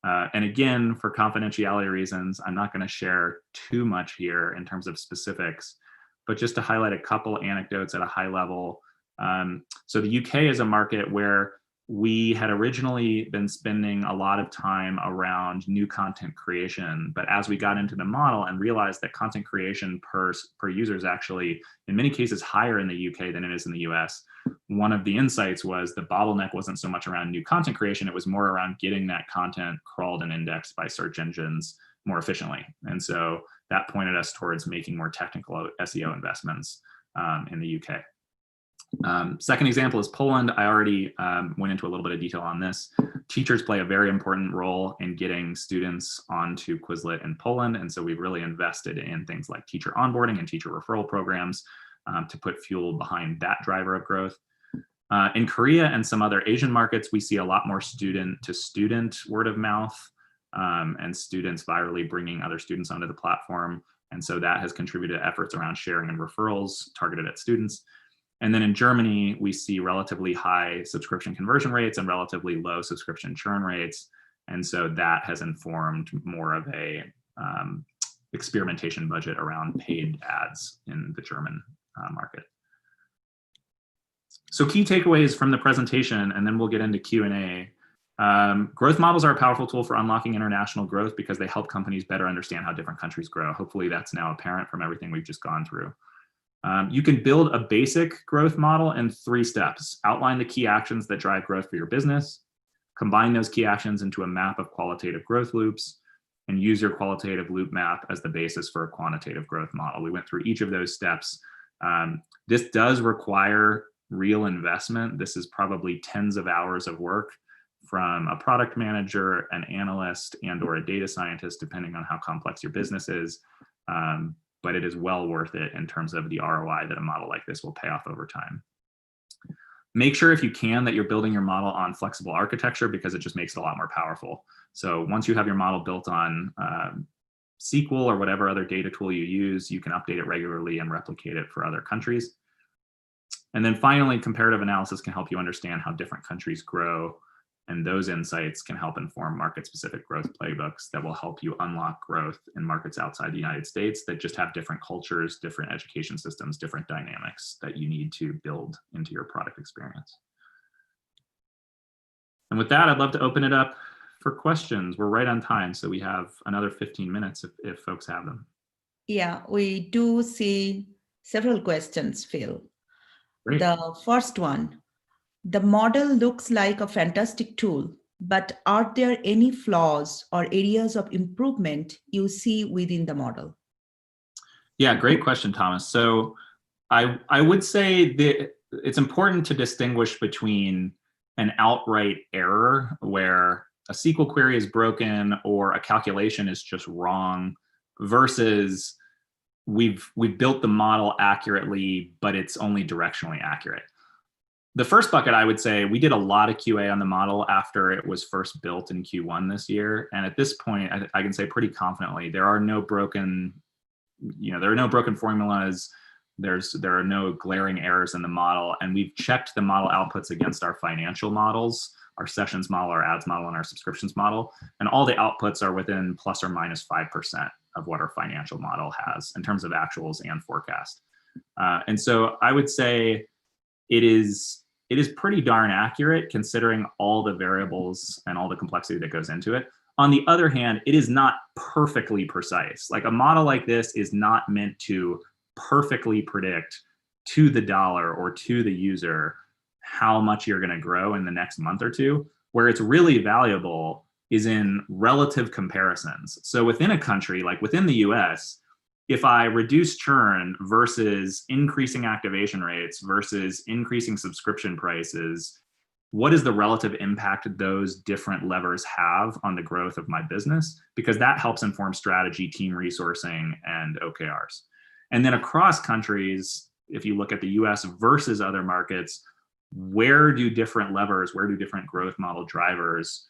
And again, for confidentiality reasons, I'm not going to share too much here in terms of specifics, but just to highlight a couple anecdotes at a high level. So the UK is a market where we had originally been spending a lot of time around new content creation, but as we got into the model and realized that content creation per user is actually, in many cases, higher in the UK than it is in the US, one of the insights was the bottleneck wasn't so much around new content creation, it was more around getting that content crawled and indexed by search engines more efficiently. And so that pointed us towards making more technical SEO investments in the UK. Second example is Poland. I already went into a little bit of detail on this. Teachers play a very important role in getting students onto Quizlet in Poland. And so we've really invested in things like teacher onboarding and teacher referral programs to put fuel behind that driver of growth. In Korea and some other Asian markets, we see a lot more student-to-student word of mouth and students virally bringing other students onto the platform. And so that has contributed to efforts around sharing and referrals targeted at students. And then in Germany, we see relatively high subscription conversion rates and relatively low subscription churn rates. And so that has informed more of a experimentation budget around paid ads in the German market. So key takeaways from the presentation, and then we'll get into Q&A. Growth models are a powerful tool for unlocking international growth because they help companies better understand how different countries grow. Hopefully that's now apparent from everything we've just gone through. You can build a basic growth model in 3 steps. Outline the key actions that drive growth for your business, combine those key actions into a map of qualitative growth loops, and use your qualitative loop map as the basis for a quantitative growth model. We went through each of those steps. This does require real investment. This is probably tens of hours of work from a product manager, an analyst, and/or a data scientist, depending on how complex your business is. But it is well worth it in terms of the ROI that a model like this will pay off over time. Make sure if you can that you're building your model on flexible architecture because it just makes it a lot more powerful. So once you have your model built on SQL or whatever other data tool you use, you can update it regularly and replicate it for other countries. And then finally, comparative analysis can help you understand how different countries grow, and those insights can help inform market-specific growth playbooks that will help you unlock growth in markets outside the United States that just have different cultures, different education systems, different dynamics that you need to build into your product experience. And with that, I'd love to open it up for questions. We're right on time, so we have another 15 minutes if folks have them. Yeah, we do see several questions, Phil. Great. The first one, the model looks like a fantastic tool, but are there any flaws or areas of improvement you see within the model? Yeah, great question, Thomas. So I would say that it's important to distinguish between an outright error where a SQL query is broken or a calculation is just wrong versus we've built the model accurately, but it's only directionally accurate. The first bucket, I would say, we did a lot of QA on the model after it was first built in Q1 this year. And at this point, I can say pretty confidently, there are no broken, there are no broken formulas. There are no glaring errors in the model. And we've checked the model outputs against our financial models, our sessions model, our ads model, and our subscriptions model. And all the outputs are within plus or minus 5% of what our financial model has in terms of actuals and forecast. And so I would say it is pretty darn accurate considering all the variables and all the complexity that goes into it. On the other hand, it is not perfectly precise. Like a model like this is not meant to perfectly predict to the dollar or to the user how much you're going to grow in the next month or two. Where it's really valuable is in relative comparisons. So within a country, like within the US, if I reduce churn versus increasing activation rates versus increasing subscription prices, what is the relative impact those different levers have on the growth of my business? Because that helps inform strategy, team resourcing, and OKRs. And then across countries, if you look at the US versus other markets, where do different levers, where do different growth model drivers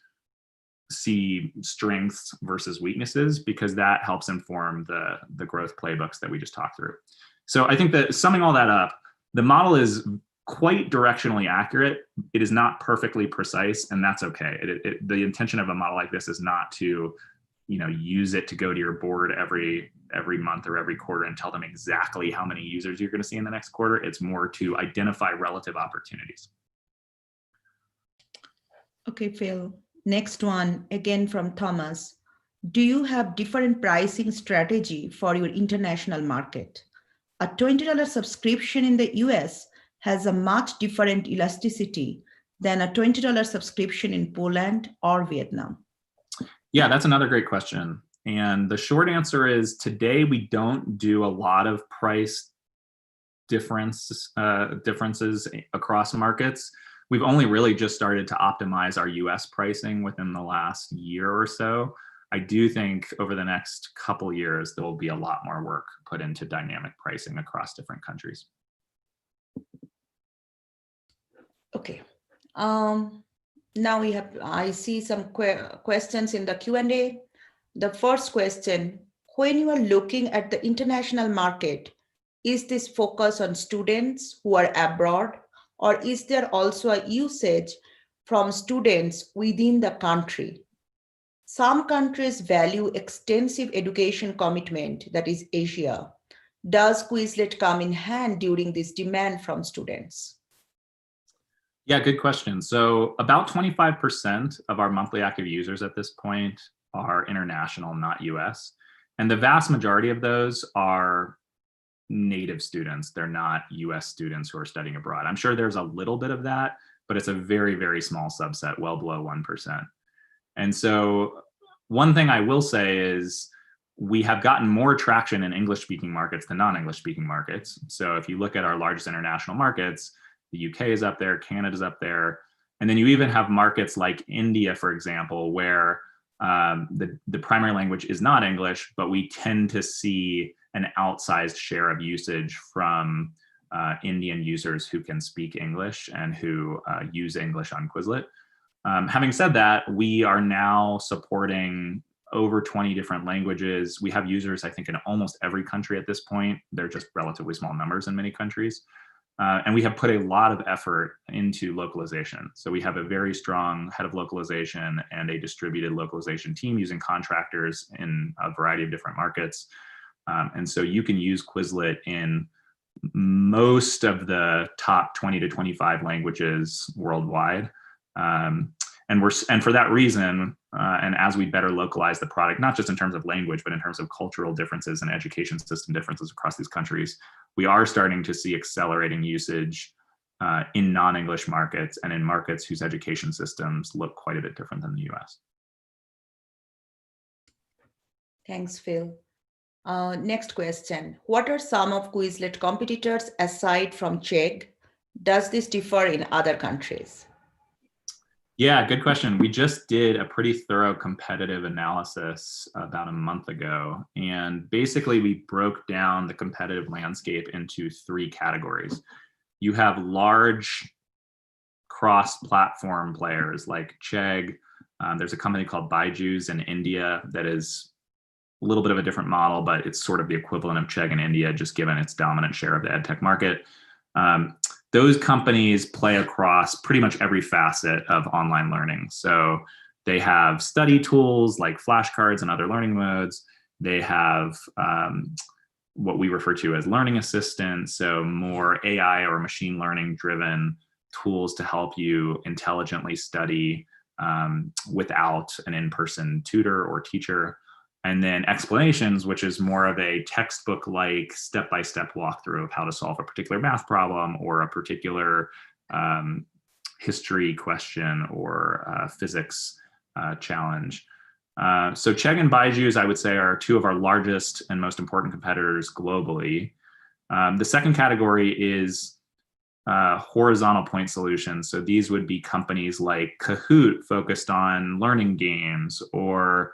see strengths versus weaknesses? Because that helps inform the growth playbooks that we just talked through. So I think that summing all that up, the model is quite directionally accurate. It is not perfectly precise, and that's okay. The intention of a model like this is not to use it to go to your board every month or every quarter and tell them exactly how many users you're going to see in the next quarter. It's more to identify relative opportunities. Okay, Phil. Next one, again from Thomas. Do you have different pricing strategy for your international market? A $20 subscription in the US has a much different elasticity than a $20 subscription in Poland or Vietnam. Yeah, that's another great question. And the short answer is today we don't do a lot of price differences across markets. We've only really just started to optimize our US pricing within the last year or so. I do think over the next couple years, there will be a lot more work put into dynamic pricing across different countries. Okay. Now I see some questions in the Q&A. The first question, when you are looking at the international market, is this focus on students who are abroad, or is there also a usage from students within the country? Some countries value extensive education commitment, that is Asia. Does Quizlet come in hand during this demand from students? Yeah, good question. So about 25% of our monthly active users at this point are international, not US. And the vast majority of those are native students. They're not US students who are studying abroad. I'm sure there's a little bit of that, but it's a very, very small subset, well below 1%. And so one thing I will say is we have gotten more traction in English-speaking markets than non-English speaking markets. So if you look at our largest international markets, the UK is up there, Canada's up there. And then you even have markets like India, for example, where the primary language is not English, but we tend to see an outsized share of usage from Indian users who can speak English and who use English on Quizlet. Having said that, we are now supporting over 20 different languages. We have users, I think, in almost every country at this point. They're just relatively small numbers in many countries. And we have put a lot of effort into localization. So we have a very strong head of localization and a distributed localization team using contractors in a variety of different markets. And so you can use Quizlet in most of the top 20 to 25 languages worldwide. And for that reason, and as we better localize the product, not just in terms of language, but in terms of cultural differences and education system differences across these countries, we are starting to see accelerating usage in non-English markets and in markets whose education systems look quite a bit different than the US. Thanks, Phil. Next question. What are some of Quizlet competitors aside from Czech? Does this differ in other countries? Yeah, good question. We just did a pretty thorough competitive analysis about a month ago. And basically, we broke down the competitive landscape into 3 categories. You have large cross-platform players like Chegg. There's a company called Byju's in India that is a little bit of a different model, but it's sort of the equivalent of Chegg in India, just given its dominant share of the ed tech market. Those companies play across pretty much every facet of online learning. So they have study tools like flashcards and other learning modes. They have what we refer to as learning assistants, so more AI or machine learning driven tools to help you intelligently study without an in-person tutor or teacher. And then explanations, which is more of a textbook-like step-by-step walkthrough of how to solve a particular math problem or a particular history question or physics challenge. So Chegg and Byju's, I would say, are two of our largest and most important competitors globally. The second category is horizontal point solutions. So these would be companies like Kahoot, focused on learning games, or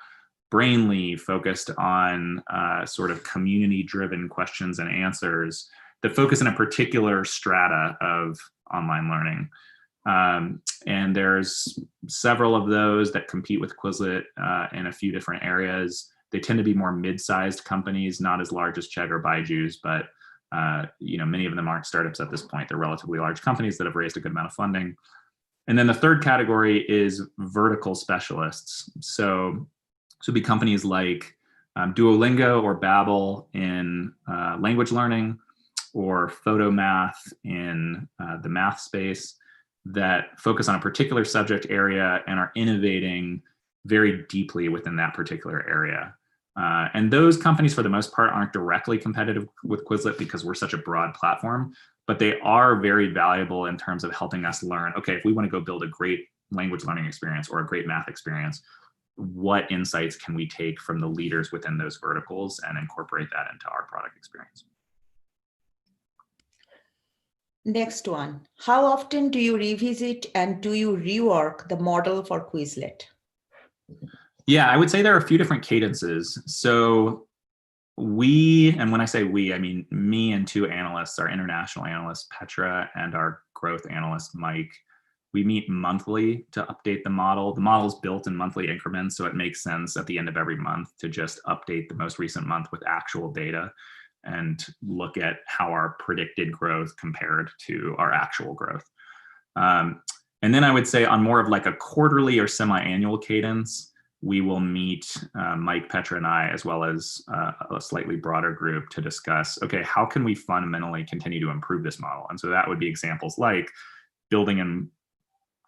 Brainly, focused on sort of community-driven questions and answers that focus in a particular strata of online learning. And there's several of those that compete with Quizlet in a few different areas. They tend to be more mid-sized companies, not as large as Chegg or Byju's, but many of them aren't startups at this point. They're relatively large companies that have raised a good amount of funding. And then the third category is vertical specialists. So be companies like Duolingo or Babbel in language learning, or Photomath in the math space, that focus on a particular subject area and are innovating very deeply within that particular area. And those companies, for the most part, aren't directly competitive with Quizlet because we're such a broad platform, but they are very valuable in terms of helping us learn, okay, if we want to go build a great language learning experience or a great math experience, what insights can we take from the leaders within those verticals and incorporate that into our product experience? Next one, how often do you revisit and do you rework the model for Quizlet? Yeah, I would say there are a few different cadences. So we, and when I say we, I mean me and two analysts, our international analyst, Petra, and our growth analyst, Mike, we meet monthly to update the model. The model is built in monthly increments, so it makes sense at the end of every month to just update the most recent month with actual data and look at how our predicted growth compared to our actual growth. And then I would say on more of like a quarterly or semi-annual cadence, we will meet Mike, Petra, and I, as well as a slightly broader group, to discuss, okay, how can we fundamentally continue to improve this model? And so that would be examples like building in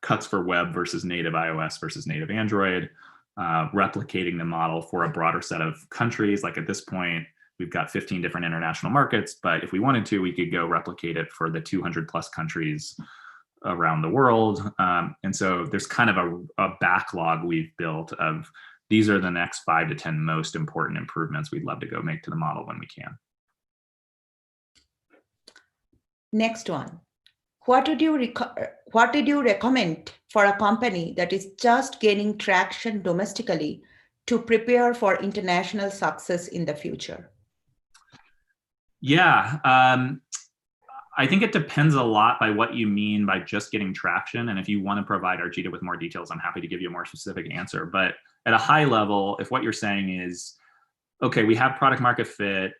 cuts for web versus native iOS versus native Android, replicating the model for a broader set of countries. Like at this point, we've got 15 different international markets, but if we wanted to, we could go replicate it for the 200 plus countries around the world. And so there's kind of a backlog we've built of these are the next 5 to 10 most important improvements we'd love to go make to the model when we can. Next one. What did you recommend for a company that is just gaining traction domestically to prepare for international success in the future? Yeah, I think it depends a lot by what you mean by just getting traction. And if you want to provide Arjita with more details, I'm happy to give you a more specific answer. But at a high level, if what you're saying is, okay, we have product market fit,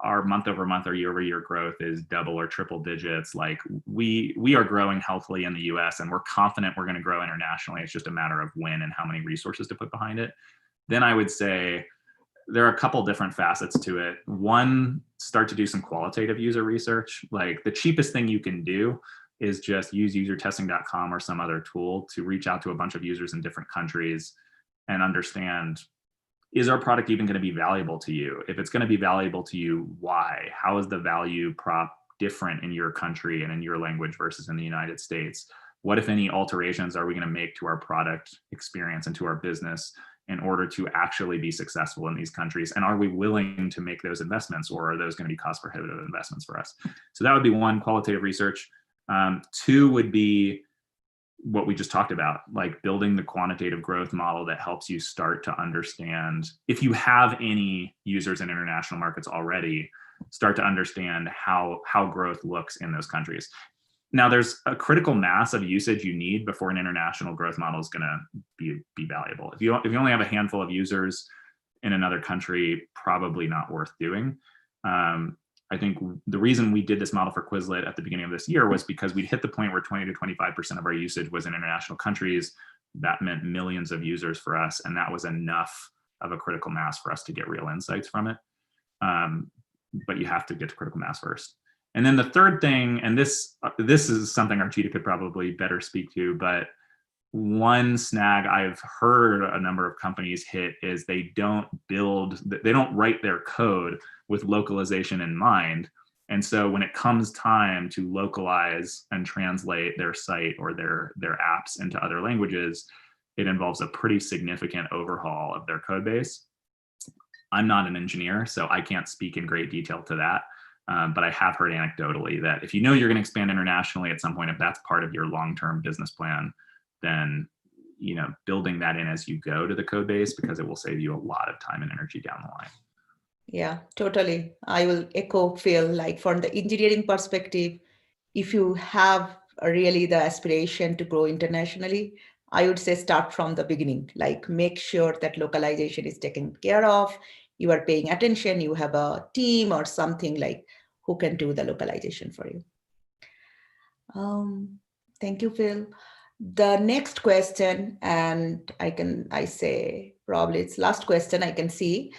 our month over month or year over year growth is double or triple digits. Like we are growing healthily in the US and we're confident we're going to grow internationally. It's just a matter of when and how many resources to put behind it. Then I would say there are a couple different facets to it. One, start to do some qualitative user research. Like the cheapest thing you can do is just use usertesting.com or some other tool to reach out to a bunch of users in different countries and understand, is our product even going to be valuable to you? If it's going to be valuable to you, why? How is the value prop different in your country and in your language versus in the United States? What, if any, alterations are we going to make to our product experience and to our business in order to actually be successful in these countries? And are we willing to make those investments, or are those going to be cost prohibitive investments for us? So that would be one, qualitative research. Two would be what we just talked about, like building the quantitative growth model that helps you start to understand, if you have any users in international markets already, start to understand how growth looks in those countries. Now, there's a critical mass of usage you need before an international growth model is going to be valuable. If you only have a handful of users in another country, probably not worth doing. I think the reason we did this model for Quizlet at the beginning of this year was because we'd hit the point where 20 to 25% of our usage was in international countries. That meant millions of users for us, and that was enough of a critical mass for us to get real insights from it. But you have to get to critical mass first. And then the third thing, and this is something Archita could probably better speak to, but one snag I've heard a number of companies hit is they don't write their code with localization in mind. And so when it comes time to localize and translate their site or their apps into other languages, it involves a pretty significant overhaul of their code base. I'm not an engineer, so I can't speak in great detail to that. But I have heard anecdotally that if you know you're going to expand internationally at some point, if that's part of your long-term business plan, then building that in as you go to the code base, because it will save you a lot of time and energy down the line. Yeah, totally. I will echo Phil, like from the engineering perspective, if you have really the aspiration to grow internationally, I would say start from the beginning, like make sure that localization is taken care of. You are paying attention, you have a team or something like who can do the localization for you. Thank you, Phil. The next question, and I say probably it's last question I can see.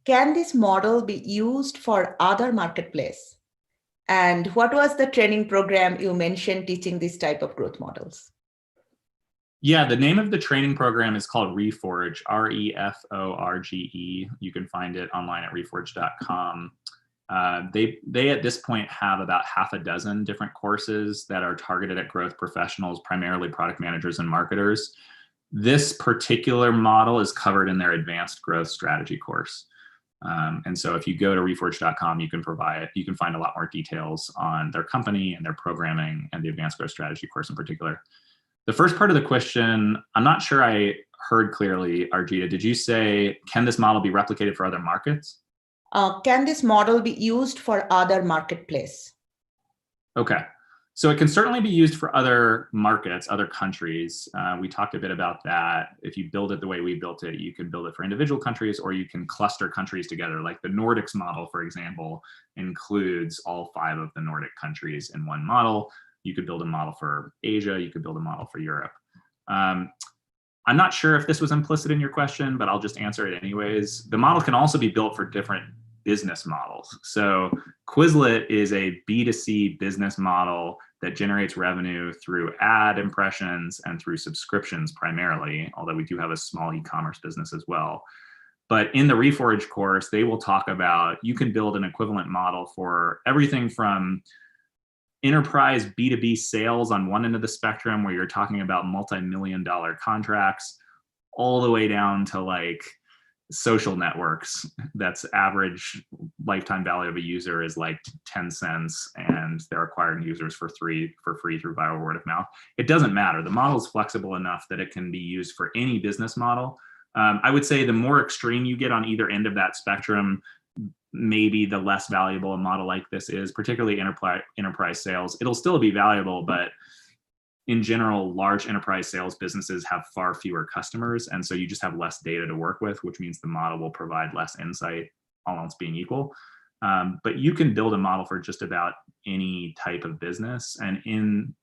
Can this model be used for other marketplace? And what was the training program you mentioned teaching this type of growth models? Yeah, the name of the training program is called Reforge, Reforge. You can find it online at reforge.com. They at this point have about half a dozen different courses that are targeted at growth professionals, primarily product managers and marketers. This particular model is covered in their advanced growth strategy course. And so if you go to reforge.com, you can find a lot more details on their company and their programming and the advanced growth strategy course in particular. The first part of the question, I'm not sure I heard clearly, Arjita. Did you say, can this model be replicated for other markets? Can this model be used for other marketplace? Okay. So it can certainly be used for other markets, other countries. We talked a bit about that. If you build it the way we built it, you can build it for individual countries, or you can cluster countries together. Like the Nordics model, for example, includes all 5 of the Nordic countries in one model. You could build a model for Asia. You could build a model for Europe. I'm not sure if this was implicit in your question, but I'll just answer it anyways. The model can also be built for different business models. So Quizlet is a B2C business model that generates revenue through ad impressions and through subscriptions primarily, although we do have a small e-commerce business as well. But in the Reforge course, they will talk about, you can build an equivalent model for everything from enterprise B2B sales on one end of the spectrum, where you're talking about multi-million-dollar contracts, all the way down to like social networks. That's average lifetime value of a user is like 10 cents, and they're acquiring users for free through viral word of mouth. It doesn't matter. The model is flexible enough that it can be used for any business model. I would say the more extreme you get on either end of that spectrum, maybe the less valuable a model like this is, particularly enterprise sales. It'll still be valuable, but in general, large enterprise sales businesses have far fewer customers. And so you just have less data to work with, which means the model will provide less insight, all else being equal. But you can build a model for just about any type of business. And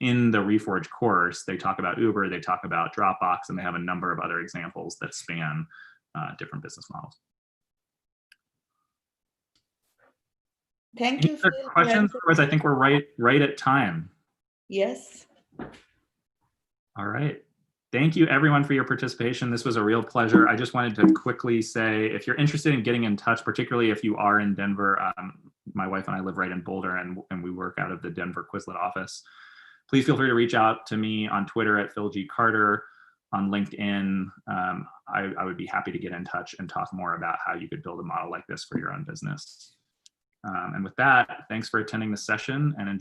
in the Reforge course, they talk about Uber, they talk about Dropbox, and they have a number of other examples that span different business models. Thank you. Phil, questions? Otherwise, I think we're right at time. Yes. All right. Thank you, everyone, for your participation. This was a real pleasure. I just wanted to quickly say, if you're interested in getting in touch, particularly if you are in Denver, my wife and I live right in Boulder, and we work out of the Denver Quizlet office. Please feel free to reach out to me on Twitter at Phil G. Carter, on LinkedIn. I would be happy to get in touch and talk more about how you could build a model like this for your own business. And with that, thanks for attending the session, and enjoy